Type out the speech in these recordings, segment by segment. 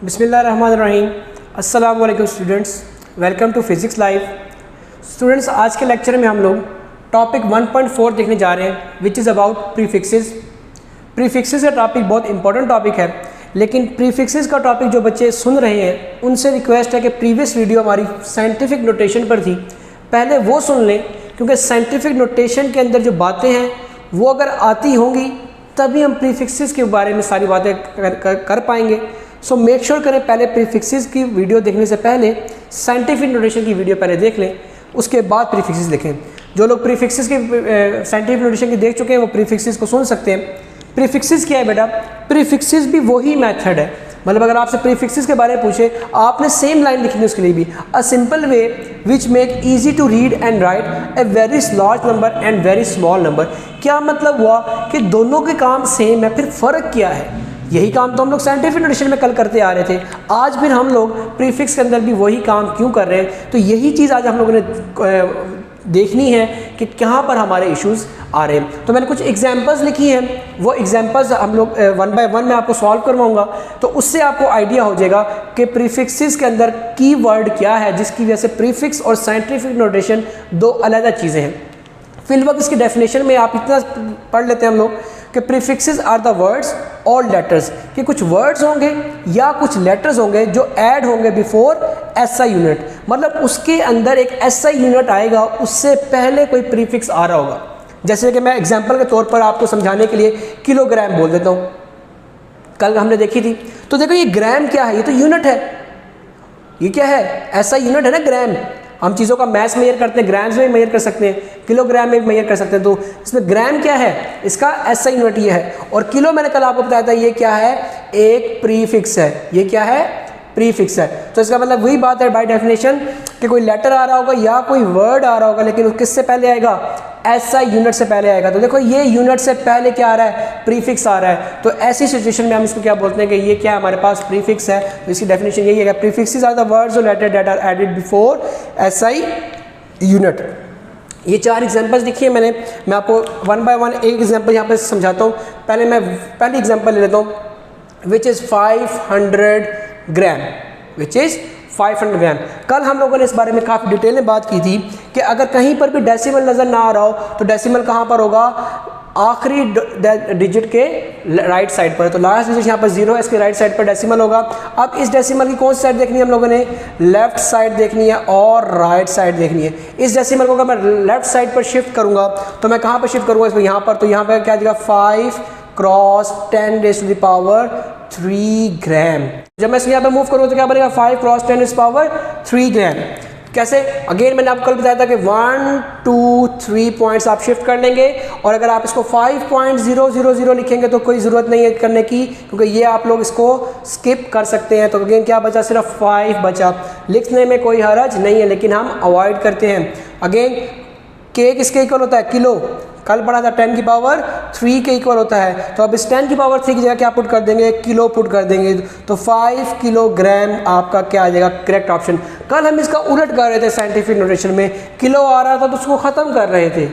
बिस्मिल्लाहिर्रहमानिर्रहीम। अस्सलाम वालेकुम students, welcome to physics live. Students, आज के लेक्चर में हम लोग टॉपिक 1.4 देखने जा रहे हैं which is about prefixes. Prefixes का टॉपिक बहुत इंपॉर्टेंट टॉपिक है, लेकिन प्रीफिक्सेस का टॉपिक जो बच्चे सुन रहे हैं उनसे रिक्वेस्ट है कि प्रीवियस वीडियो हमारी साइंटिफिक नोटेशन पर थी, पहले वो सुन लें, क्योंकि साइंटिफिक नोटेशन के अंदर जो बातें हैं वो अगर आती होंगी तभी हम प्रीफिक्सेस के बारे में सारी बातें कर पाएंगे। सो मेक श्योर करें पहले प्रीफिक्सेस की वीडियो देखने से पहले साइंटिफिक नोटेशन की वीडियो पहले देख लें, उसके बाद प्रीफिक्सेस देखें। जो लोग प्रीफिक्सेस की साइंटिफिक नोटेशन की देख चुके हैं वो प्रीफिक्सेस को सुन सकते हैं। प्रीफिक्सेस क्या है बेटा? प्रीफिक्सेस भी वही मेथड है, मतलब अगर आपसे प्रीफिक्सेस के बारे में पूछे आपने सेम लाइन लिखनी है उसके लिए भी, a simple way which make easy to read and write a very large number and very small number. क्या मतलब हुआ कि दोनों के काम सेम है, फिर फ़र्क क्या है? यही काम तो हम लोग साइंटिफिक नोटेशन में कल करते आ रहे थे, आज फिर हम लोग प्रीफिक्स के अंदर भी वही काम क्यों कर रहे हैं? तो यही चीज़ आज हम लोगों ने देखनी है कि कहाँ पर हमारे इश्यूज़ आ रहे हैं। तो मैंने कुछ एग्जांपल्स लिखी हैं, वो एग्जांपल्स हम लोग वन बाय वन मैं आपको सॉल्व करवाऊंगा, तो उससे आपको आइडिया हो जाएगा कि प्रीफिक्सेस के अंदर की वर्ड क्या है, जिसकी वजह से प्रीफिक्स और साइंटिफिक नोटेशन दो अलग चीज़ें हैं। फिलहाल इसकी डेफिनेशन में आप इतना पढ़ लेते हैं हम लोग कि प्रीफिक्सेस आर द वर्ड्स और लेटर्स, कि कुछ वर्ड्स होंगे या कुछ लेटर्स होंगे जो ऐड होंगे बिफोर एसआई यूनिट, मतलब उसके अंदर एक एसआई यूनिट आएगा, उससे पहले कोई प्रीफिक्स आ रहा होगा। जैसे कि मैं एग्जांपल के तौर पर आपको समझाने के लिए किलोग्राम बोल देता हूँ, कल हमने देखी थी। तो देखो ये ग्राम क्या है? ये तो यूनिट है। ये क्या है? एसआई यूनिट है ना ग्राम। हम चीज़ों का मैथ मेजर करते हैं, ग्राम्स में मेजर कर सकते हैं, किलोग्राम में मेजर कर सकते हैं। तो इसमें ग्राम क्या है? इसका एसआई यूनिट ये है। और किलो मैंने कल आपको बताया था ये क्या है? एक प्रीफिक्स है। ये क्या है? प्रीफिक्स है। तो इसका मतलब वही बात है बाय डेफिनेशन कि कोई लेटर आ रहा होगा या कोई वर्ड आ रहा होगा, लेकिन किससे पहले आएगा? एसआई यूनिट से पहले आएगा। तो देखो ये यूनिट से पहले क्या आ रहा है? प्रीफिक्स आ रहा है। तो ऐसी सिचुएशन में हम इसको क्या बोलते हैं कि ये क्या हमारे पास प्रीफिक्स है। तो इसकी डेफिनेशन यही है, प्रीफिक्सेस आर द वर्ड्स और letter that are added before SI unit. ये चार एग्जांपल्स देखिए मैं आपको वन बाय वन एक एग्जांपल यहाँ पे समझाता हूँ। पहले मैं पहली एग्जांपल ले लेता हूँ, which is 500 gram, which is 500 ग्राम। कल हम लोगों ने इस बारे में काफ़ी डिटेल में बात की थी कि अगर कहीं पर भी डेसिमल नज़र ना आ रहा हो तो डेसिमल कहाँ पर होगा? आखिरी डिजिट के राइट साइड पर। तो लास्ट डिजिट यहाँ पर 0 है, इसके राइट साइड पर डेसिमल होगा। अब इस डेसिमल की कौन सी साइड देखनी है हम लोगों ने? लेफ्ट साइड देखनी है और राइट साइड देखनी है। इस डेसिमल को अगर मैं लेफ्ट साइड पर शिफ्ट करूँगा तो मैं कहाँ पर शिफ्ट करूँगा? इसको यहाँ पर। तो यहाँ पर क्या देगा? 5 क्रॉस 10⁻³ ग्राम। जब मैं इसको यहाँ पे मूव करूँगा तो क्या बनेगा? 5 क्रॉस 10⁻³ ग्राम। कैसे? अगेन मैंने आपको कल बताया था कि 1 2 3 पॉइंट्स आप शिफ्ट कर लेंगे, और अगर आप इसको 5.000 लिखेंगे तो कोई ज़रूरत नहीं है करने की, क्योंकि ये आप लोग इसको स्किप कर सकते हैं। तो अगेन क्या बचा? सिर्फ 5 बचा। लिखने में कोई हर्ज नहीं है, लेकिन हम अवॉइड करते हैं। अगेन के किसके इक्वल होता है? किलो। कल पढ़ा था 10⁻³ के इक्वल होता है। तो अब इस 10⁻³ की जगह क्या पुट कर देंगे? किलो पुट कर देंगे। तो 5 किलोग्राम आपका क्या आ जाएगा? Correct option. कल हम इसका उलट कर रहे थे साइंटिफिक नोटेशन में, किलो आ रहा था तो उसको ख़त्म कर रहे थे।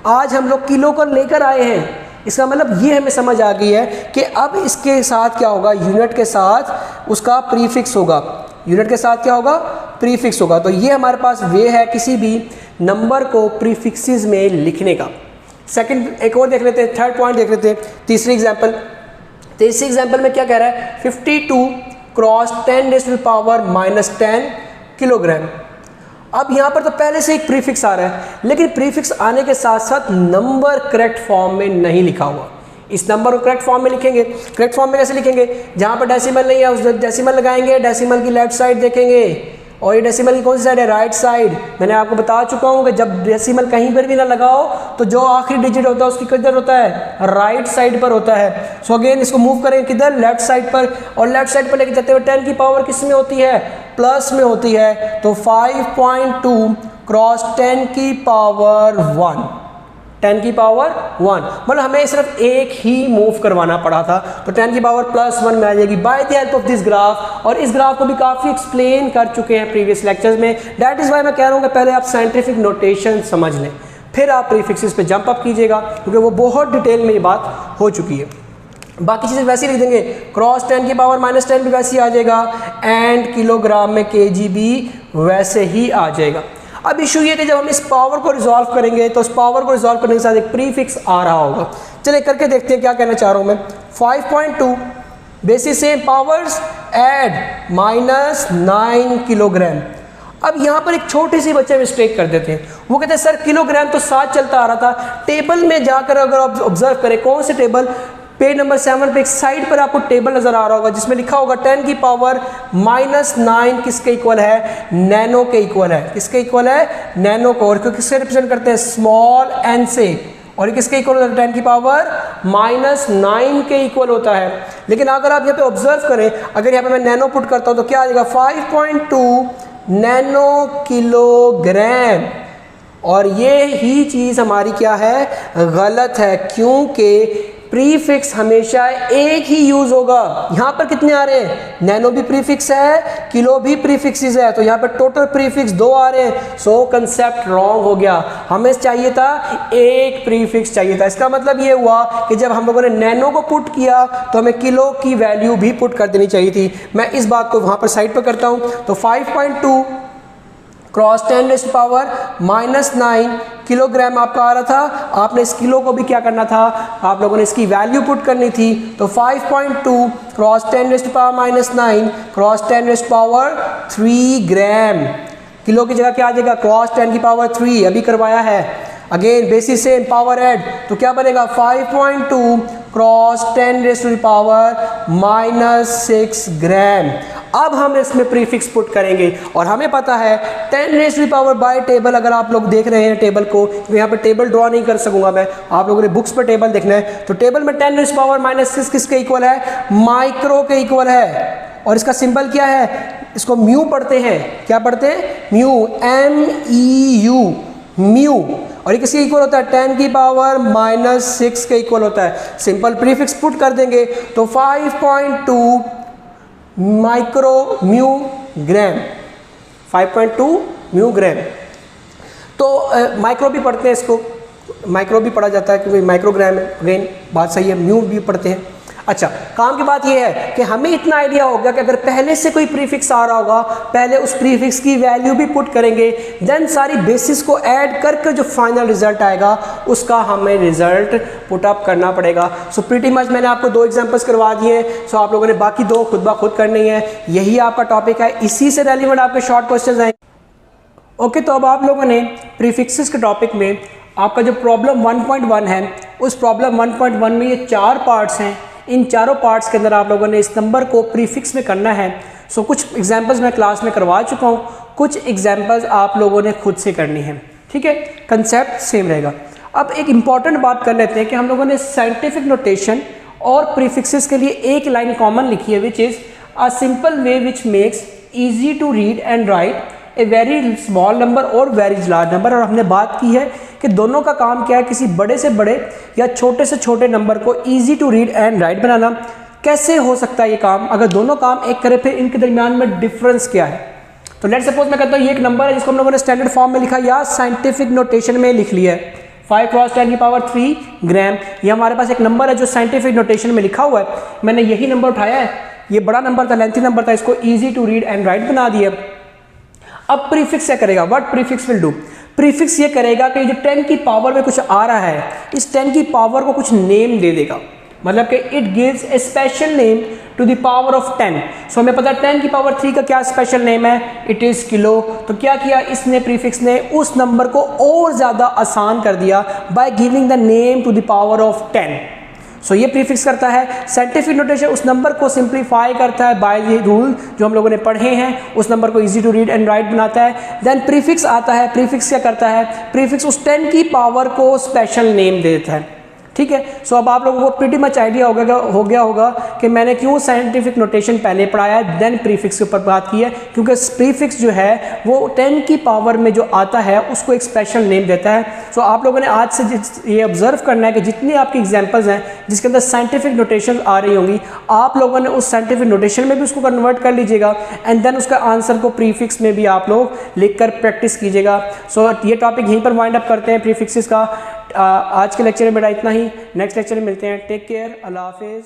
आज हम लोग किलो को लेकर आए हैं। इसका मतलब ये हमें समझ आ गई है कि अब इसके साथ क्या होगा? यूनिट के साथ उसका प्रीफिक्स होगा। यूनिट के साथ क्या होगा? प्रीफिक्स होगा। तो ये हमारे पास वे है किसी भी नंबर को प्रीफिक्सेस में लिखने का। सेकंड एक और देख लेते हैं, थर्ड पॉइंट देख लेते हैं। तीसरी एग्जांपल में क्या कह रहा है? 52 क्रॉस 10⁻⁻10 किलोग्राम। अब यहाँ पर तो पहले से एक प्रीफिक्स आ रहा है, लेकिन प्रीफिक्स आने के साथ साथ नंबर करेक्ट फॉर्म में नहीं लिखा हुआ। इस नंबर को करेक्ट फॉर्म में लिखेंगे। करेक्ट फॉर्म में कैसे लिखेंगे? जहाँ पर डेसिमल नहीं है उस डेसिमल लगाएंगे, डेसिमल की लेफ्ट साइड देखेंगे, और ये डेसिमल की कौन सी साइड है? Right side. मैंने आपको बता चुका हूँ कि जब डेसिमल कहीं पर भी ना लगाओ तो जो आखिरी डिजिट होता है उसकी किधर होता है? राइट साइड पर होता है। सो अगेन इसको मूव करें किधर? लेफ्ट साइड पर। और लेफ्ट साइड पर लेके जाते हुए 10 की पावर किस में होती है? प्लस में होती है। तो 5.2 क्रॉस 10⁻1, 10⁻1, मतलब हमें सिर्फ एक ही मूव करवाना पड़ा था। तो 10⁻+1 में आ जाएगी by the help of this graph. और इस ग्राफ को भी काफ़ी एक्सप्लेन कर चुके हैं प्रीवियस लेक्चर्स में। दैट इज़ वाई मैं कह रहा हूँ कि पहले आप साइंटिफिक नोटेशन समझ लें, फिर आप प्रीफिक्सेस पे जंप अप कीजिएगा, क्योंकि वो बहुत डिटेल में ये बात हो चुकी है। बाकी चीज़ें वैसे ही लिख देंगे, क्रॉस 10 की पावर -10 भी वैसे ही आ जाएगा, एंड किलोग्राम में kg भी वैसे ही आ जाएगा। अब इशू ये कि जब हम इस पावर को रिजॉल्व करेंगे तो उस पावर को रिजॉल्व करने के साथ एक प्रीफिक्स आ रहा होगा। चलिए करके देखते हैं क्या कहना चाह रहा हूँ मैं। 5.2 basis same powers add -9 kilogram. अब यहाँ पर एक छोटी सी बच्चे मिस्टेक कर देते हैं, वो कहते हैं सर किलोग्राम तो साथ चलता आ रहा था, टेबल में जाकर अगर आप ऑब्जर्व करें, कौन से टेबल, पेज नंबर 7 पे एक साइड पर आपको टेबल नजर आ रहा होगा जिसमें लिखा होगा 10 की पावर -9 किसके इक्वल है, नैनो के इक्वल है। किसके इक्वल है, नैनो को। और किससे रिप्रेजेंट करते हैं, स्मॉल एन से। और ये किसके इक्वल होता है, 10 की पावर -9 के इक्वल होता है। लेकिन अगर आप यहाँ पे ऑब्जर्व करें, अगर यहाँ पे मैं नैनो पुट करता हूँ तो क्या आ जाएगा, 5.2 नैनो किलोग्राम। और ये ही चीज़ हमारी क्या है, गलत है, क्योंकि प्रीफिक्स हमेशा एक ही यूज होगा। यहाँ पर कितने आ रहे हैं, नैनो भी प्रीफिक्स है, किलो भी प्रीफिक्सेस है, तो यहाँ पर टोटल प्रीफिक्स 2 आ रहे हैं। सो कंसेप्ट रॉन्ग हो गया, हमें चाहिए था एक प्रीफिक्स चाहिए था। इसका मतलब ये हुआ कि जब हम लोगों ने नैनो को पुट किया तो हमें किलो की वैल्यू भी पुट कर देनी चाहिए थी। मैं इस बात को वहाँ पर साइड पर करता हूँ। तो 5.2 क्रॉस 10 -9 किलोग्राम आपका आ रहा था, आपने इस किलो को भी क्या करना था, आप लोगों ने इसकी वैल्यू पुट करनी थी। तो 5.2 क्रॉस 10 -9 क्रॉस 10 ग्राम। किलो की जगह क्या आ जाएगा, क्रॉस 10 अभी करवाया है। Again basis same, power add, तो क्या बनेगा 5.2 क्रॉस 10 -6 ग्राम। अब हम इसमें प्रीफिक्स पुट करेंगे और हमें पता है 10 बाय टेबल, अगर आप लोग देख रहे हैं टेबल को, तो यहाँ पे टेबल ड्रॉ नहीं कर सकूंगा मैं, आप लोगों ने बुक्स पर टेबल देखना है। तो टेबल में 10 किसके इक्वल है, माइक्रो के इक्वल है। और इसका सिंबल क्या है, इसको म्यू पढ़ते हैं, क्या पढ़ते हैं, म्यू, MEU, म्यू। और ये किसके इक्वल होता है, 10 की पावर -6 के इक्वल होता है। सिंपल प्रीफिक्स पुट कर देंगे तो 5.2 माइक्रो म्यू ग्राम, 5.2 म्यू ग्राम। तो माइक्रो भी पढ़ते हैं, इसको माइक्रो भी पढ़ा जाता है क्योंकि माइक्रोग्राम है। अगेन बात सही है, म्यू भी पढ़ते हैं। अच्छा, काम की बात यह है कि हमें इतना आइडिया होगा कि अगर पहले से कोई प्रीफिक्स आ रहा होगा, पहले उस प्रीफिक्स की वैल्यू भी पुट करेंगे, देन सारी बेसिस को ऐड करके जो फाइनल रिजल्ट आएगा उसका हमें रिजल्ट पुट अप करना पड़ेगा। सो प्रीटी मच मैंने आपको 2 एग्जांपल्स करवा दिए हैं। सो आप लोगों ने बाकी 2 खुद ब खुद करनी है। यही आपका टॉपिक है, इसी से रेलिवेंट आपके शॉर्ट क्वेश्चन आएंगे। ओके, तो अब आप लोगों ने प्रीफिक्सेस के टॉपिक में आपका जो प्रॉब्लम 1.1 है, उस प्रॉब्लम 1.1 में ये 4 पार्ट्स हैं। इन चारों पार्ट्स के अंदर आप लोगों ने इस नंबर को प्रीफिक्स में करना है। सो कुछ एग्जांपल्स मैं क्लास में करवा चुका हूँ, कुछ एग्जांपल्स आप लोगों ने खुद से करनी है। ठीक है, कंसेप्ट सेम रहेगा। अब एक इम्पॉर्टेंट बात कर लेते हैं कि हम लोगों ने साइंटिफिक नोटेशन और प्रीफिक्सेस के लिए एक लाइन कॉमन लिखी है, which is a simple way which makes easy to read and write a very small number और वेरी लार्ज नंबर। और हमने बात की है कि दोनों का काम क्या है, किसी बड़े से बड़े या छोटे से छोटे नंबर को easy to read and write बनाना। कैसे हो सकता है ये काम, अगर दोनों काम एक करें फिर इनके दरमियान में डिफरेंस क्या है। तो लेट्स सपोज मैं कहता हूँ ये एक नंबर है जिसको हम लोगों ने स्टैंडर्ड फॉर्म में लिखा या साइंटिफिक नोटेशन में लिख लिया है, 5 क्रॉस 10 ग्राम। ये हमारे पास एक नंबर है जो साइंटिफिक नोटेशन में लिखा हुआ है। मैंने यही नंबर उठाया है, ये बड़ा नंबर था, लेंथी नंबर था, इसको easy to read and write बना दिया। अब प्रीफिक्स क्या करेगा, what prefix will do, prefix ये करेगा कि जो 10 की पावर में कुछ आ रहा है, इस 10 की पावर को कुछ नेम दे देगा। मतलब कि it gives a special name to the power of 10। So हमें पता है 10 की पावर 3 का क्या स्पेशल नेम है, इट इज़ किलो। तो क्या किया इसने, प्रीफिक्स ने उस नंबर को और ज़्यादा आसान कर दिया by giving the name to the power of 10। So ये प्रीफिक्स करता है। साइंटिफिक नोटेशन उस नंबर को सिंप्लीफाई करता है बाय द रूल जो हम लोगों ने पढ़े हैं, उस नंबर को easy to read and write बनाता है। देन प्रीफिक्स आता है, प्रीफिक्स क्या करता है, प्रीफिक्स उस 10 की पावर को स्पेशल नेम देता है। ठीक है, सो अब आप लोगों को प्रीटी मच आइडिया हो गया होगा कि मैंने क्यों साइंटिफिक नोटेशन पहले पढ़ाया है देन प्रीफिक्स के ऊपर बात की है, क्योंकि प्रीफिक्स जो है वो 10 की पावर में जो आता है उसको एक स्पेशल नेम देता है। सो आप लोगों ने आज से ये ऑब्जर्व करना है कि जितनी आपकी एग्जांपल्स हैं जिसके अंदर साइंटिफिक नोटेशन आ रही होंगी, आप लोगों ने उस साइंटिफिक नोटेशन में भी उसको कन्वर्ट कर लीजिएगा एंड देन उसका आंसर को प्रीफिक्स में भी आप लोग लिख कर प्रैक्टिस कीजिएगा। सो ये टॉपिक यहीं पर वाइंड अप करते हैं प्रीफिक्सेस का। आज के लेक्चर में बेटा इतना ही। नेक्स्ट लेक्चर में मिलते हैं। टेक केयर, अल्लाह हाफिज़।